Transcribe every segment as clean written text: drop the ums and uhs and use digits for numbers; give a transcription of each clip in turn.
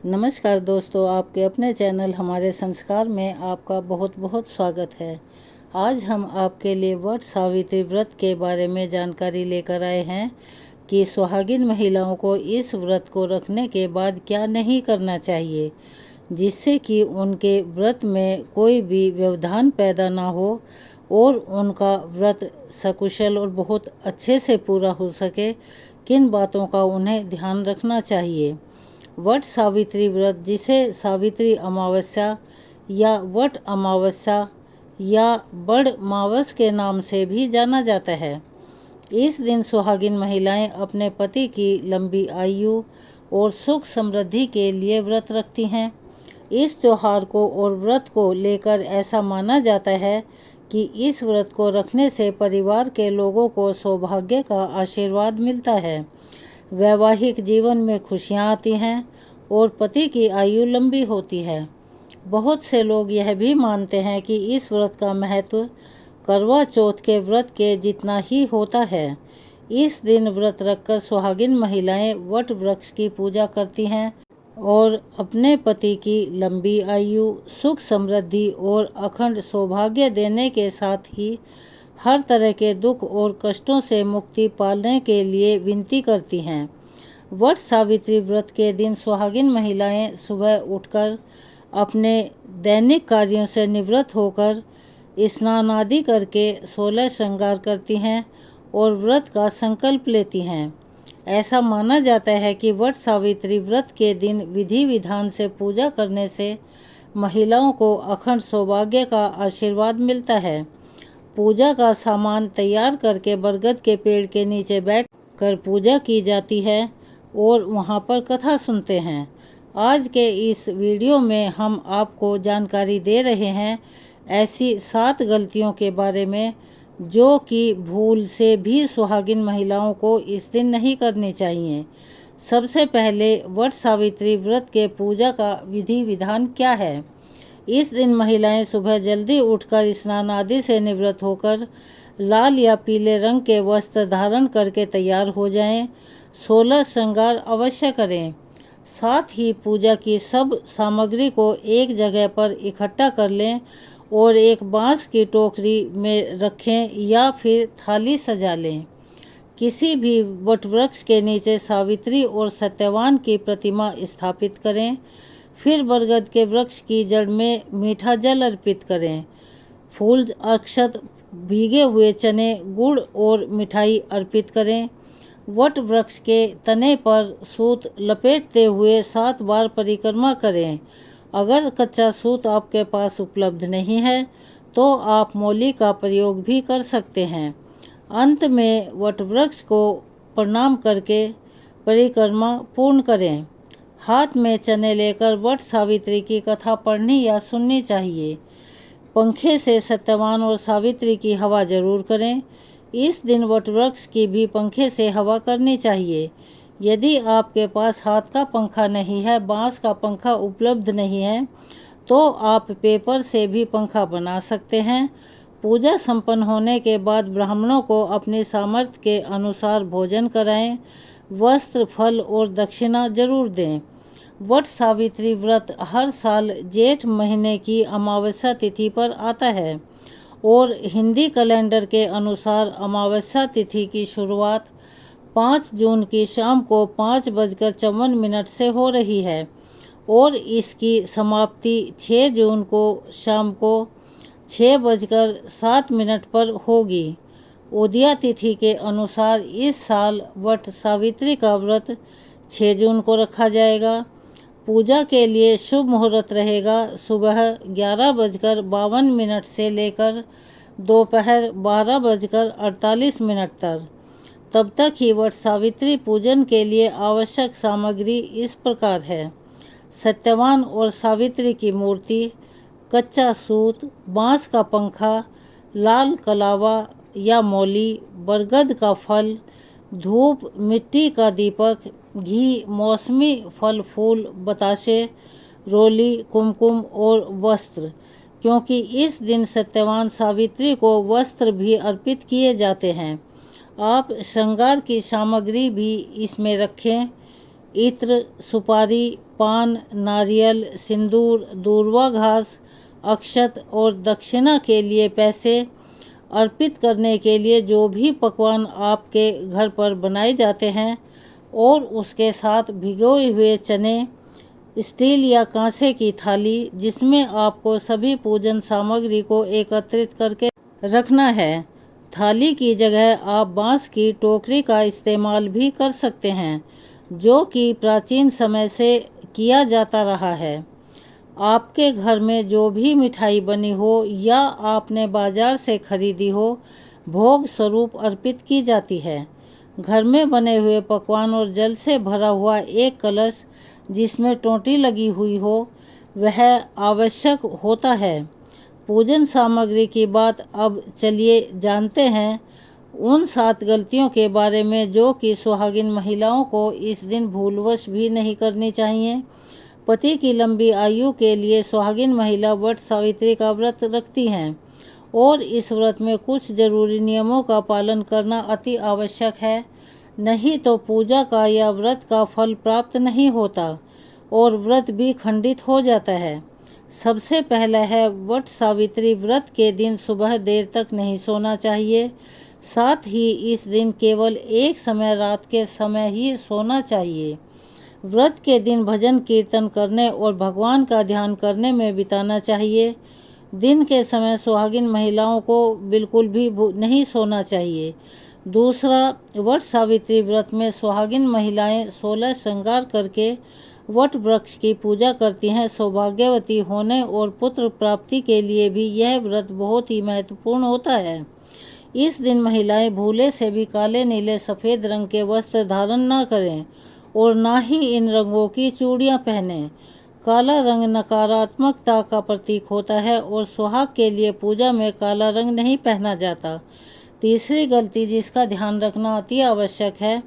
नमस्कार दोस्तों, आपके अपने चैनल हमारे संस्कार में आपका बहुत बहुत स्वागत है। आज हम आपके लिए वट सावित्री व्रत के बारे में जानकारी लेकर आए हैं कि सुहागिन महिलाओं को इस व्रत को रखने के बाद क्या नहीं करना चाहिए, जिससे कि उनके व्रत में कोई भी व्यवधान पैदा ना हो और उनका व्रत सकुशल और बहुत अच्छे से पूरा हो सके। किन बातों का उन्हें ध्यान रखना चाहिए। वट सावित्री व्रत, जिसे सावित्री अमावस्या या वट अमावस्या या बड़ मावस के नाम से भी जाना जाता है। इस दिन सुहागिन महिलाएं अपने पति की लंबी आयु और सुख समृद्धि के लिए व्रत रखती हैं। इस त्यौहार को और व्रत को लेकर ऐसा माना जाता है कि इस व्रत को रखने से परिवार के लोगों को सौभाग्य का आशीर्वाद मिलता है, वैवाहिक जीवन में खुशियाँ आती हैं और पति की आयु लंबी होती है। बहुत से लोग यह भी मानते हैं कि इस व्रत का महत्व करवा चौथ के व्रत के जितना ही होता है। इस दिन व्रत रखकर सुहागिन महिलाएं वट वृक्ष की पूजा करती हैं और अपने पति की लंबी आयु, सुख समृद्धि और अखंड सौभाग्य देने के साथ ही हर तरह के दुख और कष्टों से मुक्ति पाने के लिए विनती करती हैं। वट सावित्री व्रत के दिन सुहागिन महिलाएं सुबह उठकर अपने दैनिक कार्यों से निवृत्त होकर स्नान आदि करके 16 श्रृंगार करती हैं और व्रत का संकल्प लेती हैं। ऐसा माना जाता है कि वट सावित्री व्रत के दिन विधि विधान से पूजा करने से महिलाओं को अखंड सौभाग्य का आशीर्वाद मिलता है। पूजा का सामान तैयार करके बरगद के पेड़ के नीचे बैठ कर पूजा की जाती है और वहां पर कथा सुनते हैं। आज के इस वीडियो में हम आपको जानकारी दे रहे हैं ऐसी 7 गलतियों के बारे में जो कि भूल से भी सुहागिन महिलाओं को इस दिन नहीं करनी चाहिए। सबसे पहले, वट सावित्री व्रत के पूजा का विधि विधान क्या है। इस दिन महिलाएं सुबह जल्दी उठकर स्नान आदि से निवृत्त होकर लाल या पीले रंग के वस्त्र धारण करके तैयार हो जाएं। 16 श्रृंगार अवश्य करें। साथ ही पूजा की सब सामग्री को एक जगह पर इकट्ठा कर लें और एक बांस की टोकरी में रखें या फिर थाली सजा लें। किसी भी वटवृक्ष के नीचे सावित्री और सत्यवान की प्रतिमा स्थापित करें। फिर बरगद के वृक्ष की जड़ में मीठा जल अर्पित करें। फूल, अक्षत, भीगे हुए चने, गुड़ और मिठाई अर्पित करें। वट वृक्ष के तने पर सूत लपेटते हुए 7 बार परिक्रमा करें। अगर कच्चा सूत आपके पास उपलब्ध नहीं है तो आप मौली का प्रयोग भी कर सकते हैं। अंत में वट वृक्ष को प्रणाम करके परिक्रमा पूर्ण करें। हाथ में चने लेकर वट सावित्री की कथा पढ़नी या सुननी चाहिए। पंखे से सत्यवान और सावित्री की हवा जरूर करें। इस दिन वटवृक्ष की भी पंखे से हवा करनी चाहिए। यदि आपके पास हाथ का पंखा नहीं है, बांस का पंखा उपलब्ध नहीं है, तो आप पेपर से भी पंखा बना सकते हैं। पूजा संपन्न होने के बाद ब्राह्मणों को अपनी सामर्थ्य के अनुसार भोजन कराएं। वस्त्र, फल और दक्षिणा जरूर दें। वट सावित्री व्रत हर साल जेठ महीने की अमावस्या तिथि पर आता है और हिंदी कैलेंडर के अनुसार अमावस्या तिथि की शुरुआत 5 जून की शाम को 5:54 से हो रही है और इसकी समाप्ति 6 जून को शाम को 6:07 पर होगी। उदया तिथि के अनुसार इस साल वट सावित्री का व्रत 6 जून को रखा जाएगा। पूजा के लिए शुभ मुहूर्त रहेगा सुबह 11:52 से लेकर दोपहर 12:48 तक। तब तक ही वट सावित्री पूजन के लिए आवश्यक सामग्री इस प्रकार है। सत्यवान और सावित्री की मूर्ति, कच्चा सूत, बांस का पंखा, लाल कलावा या मौली, बरगद का फल, धूप, मिट्टी का दीपक, घी, मौसमी फल फूल, बताशे, रोली, कुमकुम और वस्त्र, क्योंकि इस दिन सत्यवान सावित्री को वस्त्र भी अर्पित किए जाते हैं। आप श्रृंगार की सामग्री भी इसमें रखें। इत्र, सुपारी, पान, नारियल, सिंदूर, दूर्वा घास, अक्षत और दक्षिणा के लिए पैसे अर्पित करने के लिए जो भी पकवान आपके घर पर बनाए जाते हैं और उसके साथ भिगोए हुए चने, स्टील या कांसे की थाली जिसमें आपको सभी पूजन सामग्री को एकत्रित करके रखना है। थाली की जगह आप बांस की टोकरी का इस्तेमाल भी कर सकते हैं, जो कि प्राचीन समय से किया जाता रहा है। आपके घर में जो भी मिठाई बनी हो या आपने बाजार से खरीदी हो, भोग स्वरूप अर्पित की जाती है। घर में बने हुए पकवान और जल से भरा हुआ एक कलश जिसमें टोंटी लगी हुई हो, वह आवश्यक होता है। पूजन सामग्री की बात अब चलिए जानते हैं उन 7 गलतियों के बारे में जो कि सुहागिन महिलाओं को इस दिन भूलवश भी नहीं करनी चाहिए। पति की लंबी आयु के लिए सुहागिन महिला वट सावित्री का व्रत रखती हैं और इस व्रत में कुछ जरूरी नियमों का पालन करना अति आवश्यक है, नहीं तो पूजा का या व्रत का फल प्राप्त नहीं होता और व्रत भी खंडित हो जाता है। सबसे पहला है, वट सावित्री व्रत के दिन सुबह देर तक नहीं सोना चाहिए। साथ ही इस दिन केवल एक समय रात के समय ही सोना चाहिए। व्रत के दिन भजन कीर्तन करने और भगवान का ध्यान करने में बिताना चाहिए। दिन के समय सुहागिन महिलाओं को बिल्कुल भी नहीं सोना चाहिए। दूसरा, वट सावित्री व्रत में सुहागिन महिलाएं 16 श्रृंगार करके वट वृक्ष की पूजा करती हैं। सौभाग्यवती होने और पुत्र प्राप्ति के लिए भी यह व्रत बहुत ही महत्वपूर्ण होता है। इस दिन महिलाएं भूले से भी काले, नीले, सफ़ेद रंग के वस्त्र धारण न करें और ना ही इन रंगों की चूड़ियां पहनें। काला रंग नकारात्मकता का प्रतीक होता है और सुहाग के लिए पूजा में काला रंग नहीं पहना जाता। तीसरी गलती जिसका ध्यान रखना अति आवश्यक है,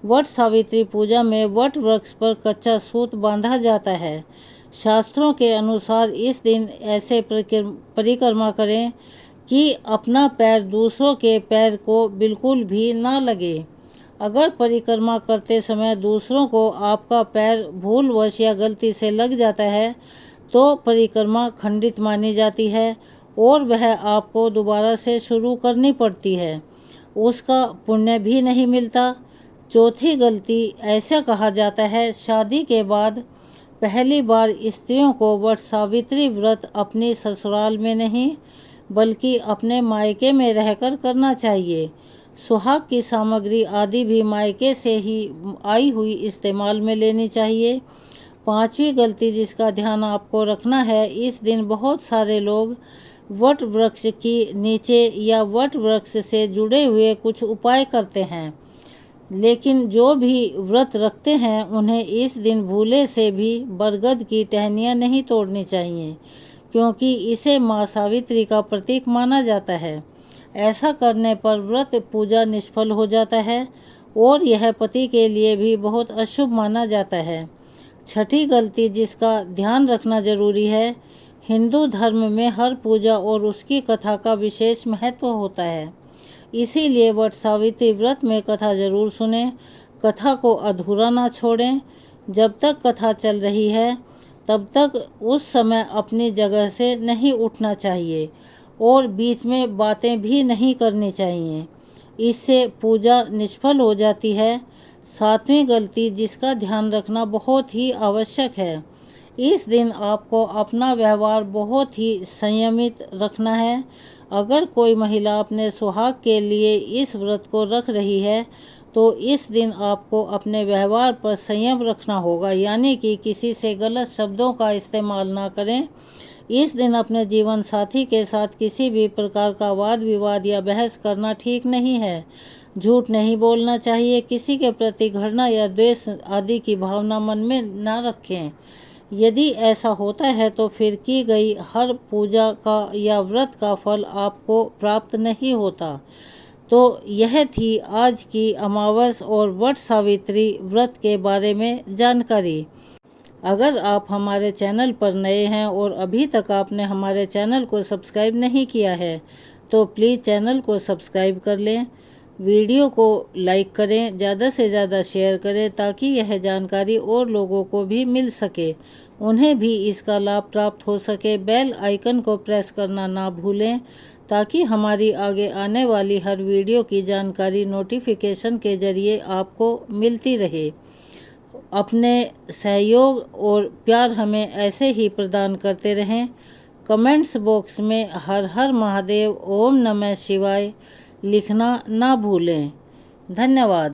वट सावित्री पूजा में वट वृक्ष पर कच्चा सूत बांधा जाता है। शास्त्रों के अनुसार इस दिन ऐसे परिक्रमा करें कि अपना पैर दूसरों के पैर को बिल्कुल भी ना लगे। अगर परिक्रमा करते समय दूसरों को आपका पैर भूलवश या गलती से लग जाता है तो परिक्रमा खंडित मानी जाती है और वह आपको दोबारा से शुरू करनी पड़ती है, उसका पुण्य भी नहीं मिलता। चौथी गलती, ऐसा कहा जाता है शादी के बाद पहली बार स्त्रियों को वट सावित्री व्रत अपनी ससुराल में नहीं बल्कि अपने मायके में रहकर करना चाहिए। सुहाग की सामग्री आदि भी मायके से ही आई हुई इस्तेमाल में लेनी चाहिए। पांचवी गलती जिसका ध्यान आपको रखना है, इस दिन बहुत सारे लोग वट वृक्ष की नीचे या वट वृक्ष से जुड़े हुए कुछ उपाय करते हैं, लेकिन जो भी व्रत रखते हैं उन्हें इस दिन भूले से भी बरगद की टहनियाँ नहीं तोड़नी चाहिए, क्योंकि इसे माँ सावित्री का प्रतीक माना जाता है। ऐसा करने पर व्रत पूजा निष्फल हो जाता है और यह पति के लिए भी बहुत अशुभ माना जाता है। छठी गलती जिसका ध्यान रखना जरूरी है, हिंदू धर्म में हर पूजा और उसकी कथा का विशेष महत्व होता है, इसीलिए वट सावित्री व्रत में कथा जरूर सुनें। कथा को अधूरा ना छोड़ें। जब तक कथा चल रही है तब तक उस समय अपनी जगह से नहीं उठना चाहिए और बीच में बातें भी नहीं करनी चाहिए, इससे पूजा निष्फल हो जाती है। सातवीं गलती जिसका ध्यान रखना बहुत ही आवश्यक है, इस दिन आपको अपना व्यवहार बहुत ही संयमित रखना है। अगर कोई महिला अपने सुहाग के लिए इस व्रत को रख रही है तो इस दिन आपको अपने व्यवहार पर संयम रखना होगा, यानी कि किसी से गलत शब्दों का इस्तेमाल ना करें। इस दिन अपने जीवन साथी के साथ किसी भी प्रकार का वाद विवाद या बहस करना ठीक नहीं है। झूठ नहीं बोलना चाहिए। किसी के प्रति घृणा या द्वेष आदि की भावना मन में ना रखें। यदि ऐसा होता है तो फिर की गई हर पूजा का या व्रत का फल आपको प्राप्त नहीं होता। तो यह थी आज की अमावस और वट सावित्री व्रत के बारे में जानकारी। अगर आप हमारे चैनल पर नए हैं और अभी तक आपने हमारे चैनल को सब्सक्राइब नहीं किया है तो प्लीज़ चैनल को सब्सक्राइब कर लें। वीडियो को लाइक करें, ज़्यादा से ज़्यादा शेयर करें ताकि यह जानकारी और लोगों को भी मिल सके, उन्हें भी इसका लाभ प्राप्त हो सके। बेल आइकन को प्रेस करना ना भूलें ताकि हमारी आगे आने वाली हर वीडियो की जानकारी नोटिफिकेशन के ज़रिए आपको मिलती रहे। अपने सहयोग और प्यार हमें ऐसे ही प्रदान करते रहें। कमेंट्स बॉक्स में हर हर महादेव, ओम नमः शिवाय लिखना ना भूलें। धन्यवाद।